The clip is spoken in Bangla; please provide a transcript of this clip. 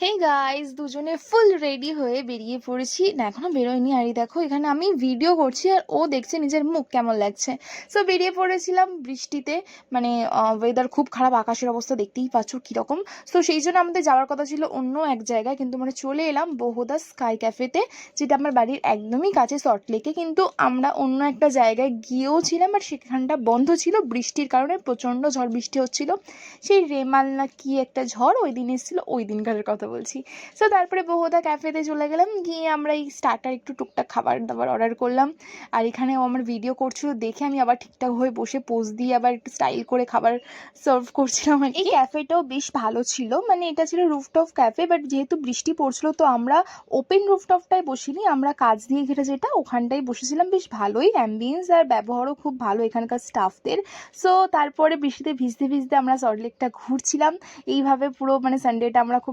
হে গাইস, দুজনে ফুল রেডি হয়ে বেরিয়ে পড়েছি না, এখনো বেরোয়নি। আর দেখো এখানে আমি ভিডিও করছি আর ও দেখছে নিজের মুখ কেমন লাগছে। সো বেরিয়ে পড়েছিলাম বৃষ্টিতে, মানে ওয়েদার খুব খারাপ, আকাশের অবস্থা দেখতেই পাচ্ছ কিরকম। সো সেই জন্য আমাদের যাওয়ার কথা ছিল অন্য এক জায়গায়, কিন্তু মানে চলে এলাম বহুদা স্কাই ক্যাফেতে, যেটা আমার বাড়ির একদমই কাছে সল্টলেকে। কিন্তু আমরা অন্য একটা জায়গায় গিয়েও ছিলাম, আর সেখানটা বন্ধ ছিল বৃষ্টির কারণে, প্রচণ্ড ঝড় বৃষ্টি হচ্ছিল। সেই রেমাল না কি একটা ঝড় ওই দিন এসেছিলো, ওই দিনকারের কথা বলছি। সো তারপরে বহুদা ক্যাফেতে চলে গেলাম, গিয়ে আমরা এই স্টার্টার একটু টুকটাক খাবার দাবার অর্ডার করলাম। আর এখানে ও আমার ভিডিও করছিল দেখে আমি আবার ঠিকঠাক হয়ে বসে পোজ দিয়ে আবার একটু স্টাইল করে খাবার সার্ভ করছিলাম। আর এই ক্যাফেটাও বেশ ভালো ছিল, মানে এটা ছিল রুফটপ ক্যাফে, বাট যেহেতু বৃষ্টি পড়ছিল তো আমরা ওপেন রুফটপটায় বসিনি, আমরা কাজ দিয়ে ঘেরা যেটা ওখানটাই বসেছিলাম। বেশ ভালোই অ্যাম্বিয়েন্স আর ব্যবহারও খুব ভালো এখানকার স্টাফদের। সো তারপরে বৃষ্টিতে ভিজতে ভিজতে আমরা সল্টলেকটা ঘুরছিলাম। এইভাবে পুরো মানে সানডেটা আমরা খুব